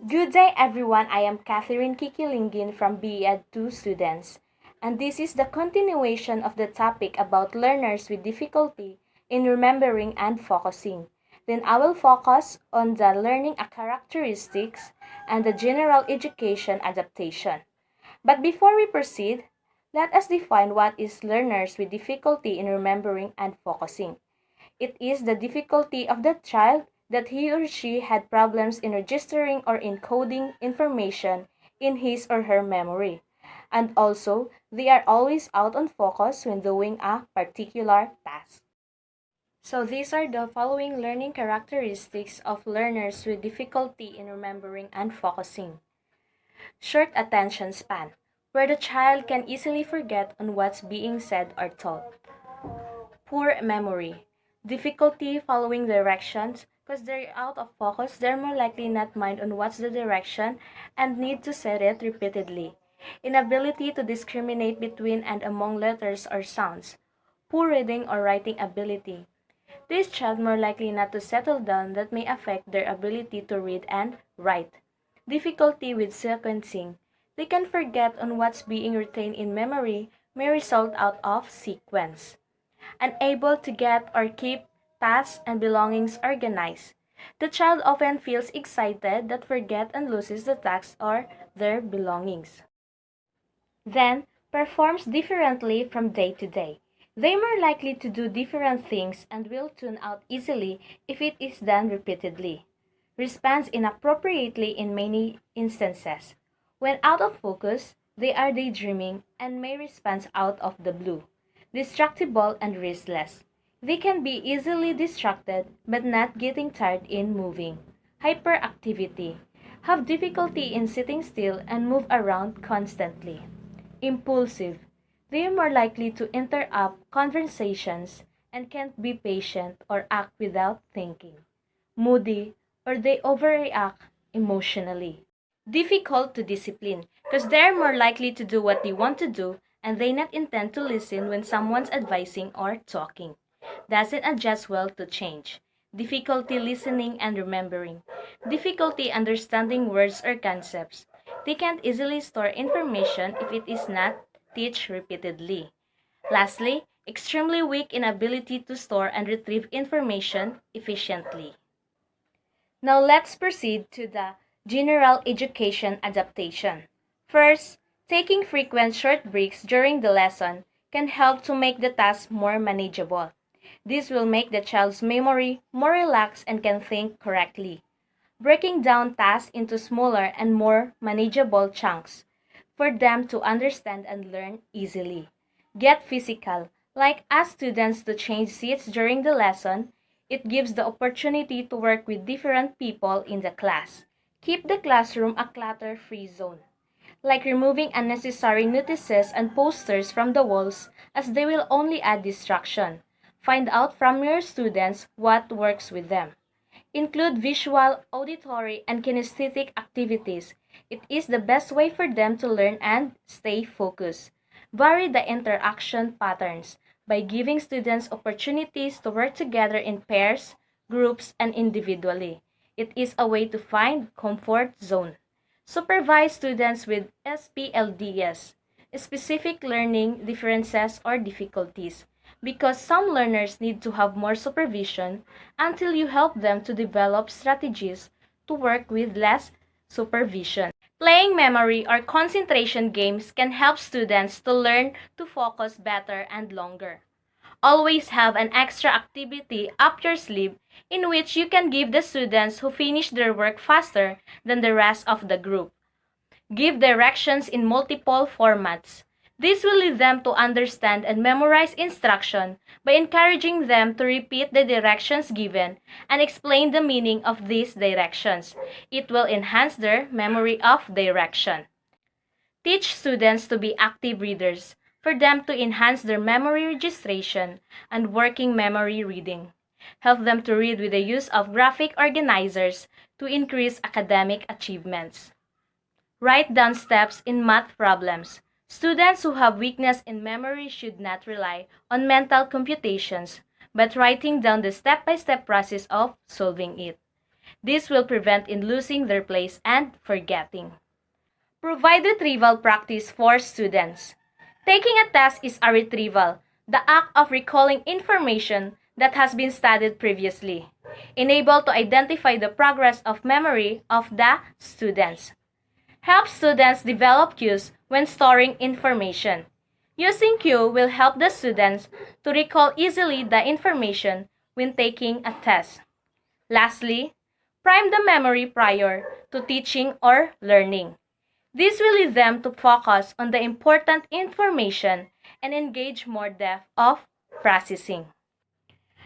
Good day everyone, I am Quilinguen from VIIF 2 students, and this is the continuation of the topic about learners with difficulty in remembering and focusing. Then I will focus on the learning characteristics and the general education adaptation. But before we proceed, let us define what is learners with difficulty in remembering and focusing. It is the difficulty of the child that he or she had problems in registering or encoding information in his or her memory. And also, they are always out on focus when doing a particular task. So these are the following learning characteristics of learners with difficulty in remembering and focusing. Short attention span, where the child can easily forget on what's being said or taught. Poor memory, difficulty following directions because they're out of focus, they're more likely not mind on what's the direction and need to say it repeatedly. Inability to discriminate between and among letters or sounds. Poor reading or writing ability. This child more likely not to settle down that may affect their ability to read and write. Difficulty with sequencing. They can forget on what's being retained in memory may result out of sequence. Unable to get or keep tasks and belongings organized. The child often feels excited that forget and loses the tasks or their belongings. Then, performs differently from day to day. They are more likely to do different things and will tune out easily if it is done repeatedly. Responds inappropriately in many instances. When out of focus, they are daydreaming and may respond out of the blue. Distractible and restless. They can be easily distracted but not getting tired in moving. Hyperactivity. Have difficulty in sitting still and move around constantly. Impulsive. They are more likely to interrupt conversations and can't be patient or act without thinking. Moody, or they overreact emotionally. Difficult to discipline because they're more likely to do what they want to do and they not intend to listen when someone's advising or talking. Doesn't adjust well to change. Difficulty listening and remembering. Difficulty understanding words or concepts. They can't easily store information if it is not taught repeatedly. Lastly, extremely weak in ability to store and retrieve information efficiently. Now let's proceed to the general education adaptation. First, taking frequent short breaks during the lesson can help to make the task more manageable. This will make the child's memory more relaxed and can think correctly. Breaking down tasks into smaller and more manageable chunks for them to understand and learn easily. Get physical, like ask students to change seats during the lesson. It gives the opportunity to work with different people in the class. Keep the classroom a clutter-free zone, like removing unnecessary notices and posters from the walls as they will only add distraction. Find out from your students what works with them. Include visual, auditory, and kinesthetic activities. It is the best way for them to learn and stay focused. Vary the interaction patterns by giving students opportunities to work together in pairs, groups, and individually. It is a way to find comfort zone. Supervise students with SPLDS, specific learning differences or difficulties, because some learners need to have more supervision until you help them to develop strategies to work with less supervision. Playing memory or concentration games can help students to learn to focus better and longer. Always have an extra activity up your sleeve in which you can give the students who finish their work faster than the rest of the group. Give directions in multiple formats. This will lead them to understand and memorize instruction by encouraging them to repeat the directions given and explain the meaning of these directions. It will enhance their memory of direction. Teach students to be active readers for them to enhance their memory registration and working memory reading. Help them to read with the use of graphic organizers to increase academic achievements. Write down steps in math problems. Students who have weakness in memory should not rely on mental computations, but writing down the step-by-step process of solving it. This will prevent in losing their place and forgetting. Provide retrieval practice for students. Taking a test is a retrieval, the act of recalling information that has been studied previously, enabled to identify the progress of memory of the students. Help students develop cues when storing information. Using cue will help the students to recall easily the information when taking a test. Lastly, prime the memory prior to teaching or learning. This will lead them to focus on the important information and engage more depth of processing.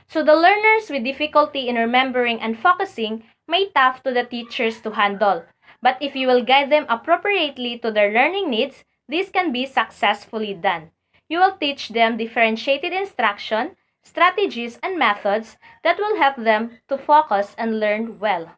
So the learners with difficulty in remembering and focusing may tough to the teachers to handle. But if you will guide them appropriately to their learning needs, this can be successfully done. You will teach them differentiated instruction, strategies, and methods that will help them to focus and learn well.